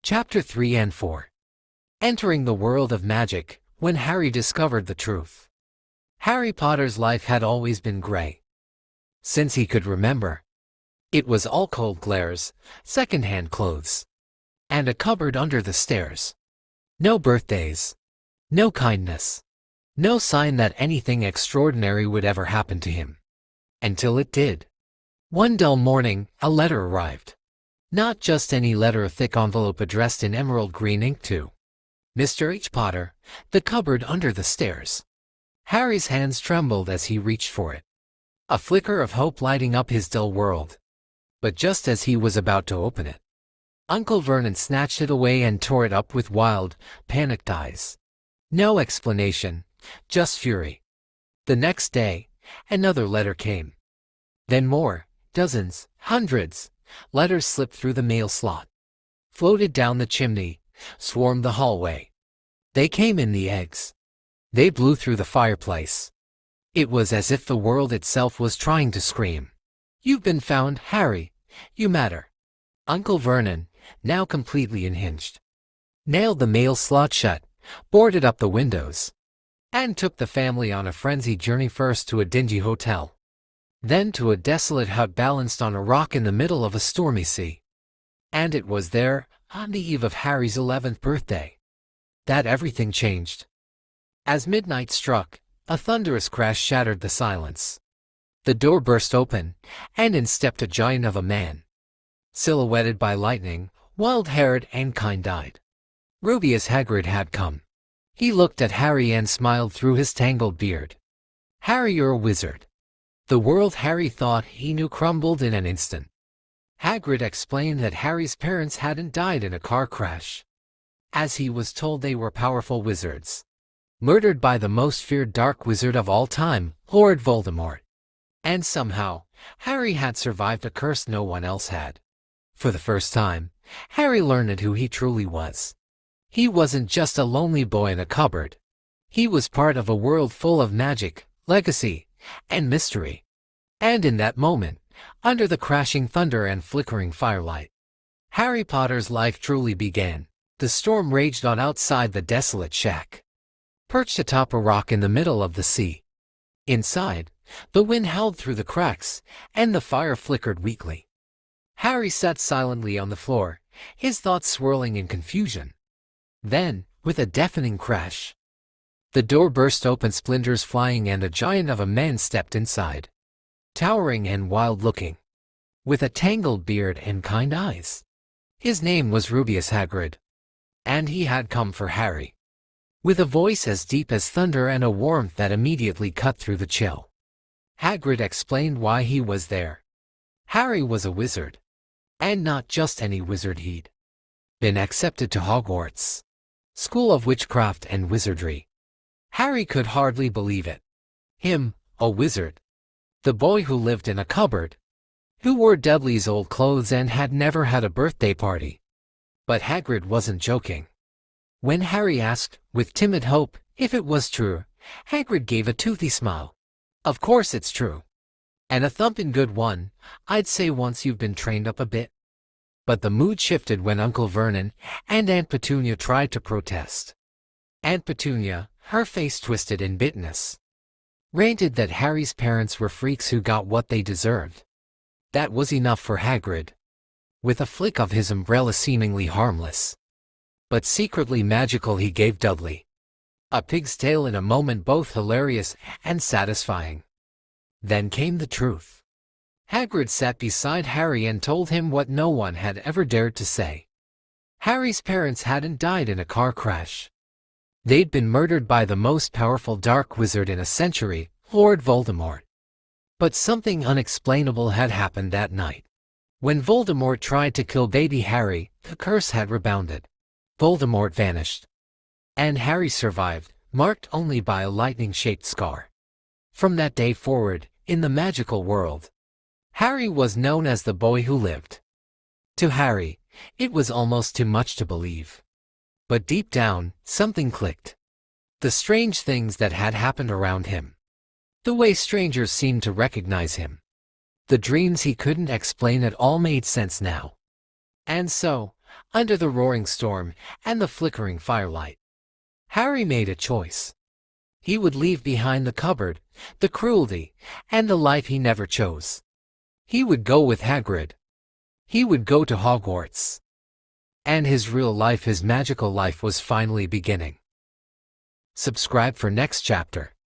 Chapter 3 and 4. Entering the world of magic, when Harry discovered the truth. Harry Potter's life had always been gray. Since he could remember. It was all cold glares, second-hand clothes, and a cupboard under the stairs. No birthdays. No kindness. No sign that anything extraordinary would ever happen to him. Until it did. One dull morning, a letter arrived. Not just any letter, a thick envelope addressed in emerald green ink to Mr. H. Potter, the cupboard under the stairs. Harry's hands trembled as he reached for it. A flicker of hope lighting up his dull world. But just as he was about to open it, Uncle Vernon snatched it away and tore it up with wild, panicked eyes. No explanation, just fury. The next day, another letter came. Then more, dozens, hundreds. Letters slipped through the mail slot, floated down the chimney, swarmed the hallway. They came in the eggs. They blew through the fireplace. It was as if the world itself was trying to scream. "You've been found, Harry. You matter." Uncle Vernon, now completely unhinged, nailed the mail slot shut, boarded up the windows, and took the family on a frenzied journey, first to a dingy hotel, then to a desolate hut balanced on a rock in the middle of a stormy sea. And it was there, on the eve of Harry's 11th birthday, that everything changed. As midnight struck, a thunderous crash shattered the silence. The door burst open, and in stepped a giant of a man. Silhouetted by lightning, wild-haired and kind-eyed. Rubeus Hagrid had come. He looked at Harry and smiled through his tangled beard. "Harry, you're a wizard." The world Harry thought he knew crumbled in an instant. Hagrid explained that Harry's parents hadn't died in a car crash. As he was told, they were powerful wizards, murdered by the most feared dark wizard of all time, Lord Voldemort. And somehow, Harry had survived a curse no one else had. For the first time, Harry learned who he truly was. He wasn't just a lonely boy in a cupboard. He was part of a world full of magic, legacy, and mystery. And in that moment, under the crashing thunder and flickering firelight, Harry Potter's life truly began. The storm raged on outside the desolate shack, perched atop a rock in the middle of the sea. Inside, the wind howled through the cracks, and the fire flickered weakly. Harry sat silently on the floor, his thoughts swirling in confusion. Then, with a deafening crash, the door burst open, splinters flying, and a giant of a man stepped inside. Towering and wild-looking, with a tangled beard and kind eyes. His name was Rubeus Hagrid, and he had come for Harry. With a voice as deep as thunder and a warmth that immediately cut through the chill, Hagrid explained why he was there. Harry was a wizard, and not just any wizard. He'd been accepted to Hogwarts, School of Witchcraft and Wizardry. Harry could hardly believe it. Him, a wizard. The boy who lived in a cupboard, who wore Dudley's old clothes and had never had a birthday party. But Hagrid wasn't joking. When Harry asked, with timid hope, if it was true, Hagrid gave a toothy smile. "Of course it's true. And a thumpin' good one, I'd say, once you've been trained up a bit." But the mood shifted when Uncle Vernon and Aunt Petunia tried to protest. Aunt Petunia, her face twisted in bitterness, ranted that Harry's parents were freaks who got what they deserved. That was enough for Hagrid. With a flick of his umbrella, seemingly harmless, but secretly magical, he gave Dudley a pig's tail in a moment both hilarious and satisfying. Then came the truth. Hagrid sat beside Harry and told him what no one had ever dared to say. Harry's parents hadn't died in a car crash. They'd been murdered by the most powerful dark wizard in a century, Lord Voldemort. But something unexplainable had happened that night. When Voldemort tried to kill baby Harry, the curse had rebounded. Voldemort vanished. And Harry survived, marked only by a lightning-shaped scar. From that day forward, in the magical world, Harry was known as the boy who lived. To Harry, it was almost too much to believe. But deep down, something clicked. The strange things that had happened around him. The way strangers seemed to recognize him. The dreams he couldn't explain at all made sense now. And so, under the roaring storm and the flickering firelight. Harry made a choice. He would leave behind the cupboard, the cruelty, and the life he never chose. He would go with Hagrid. He would go to Hogwarts. And his real life, his magical life, was finally beginning. Subscribe for next chapter.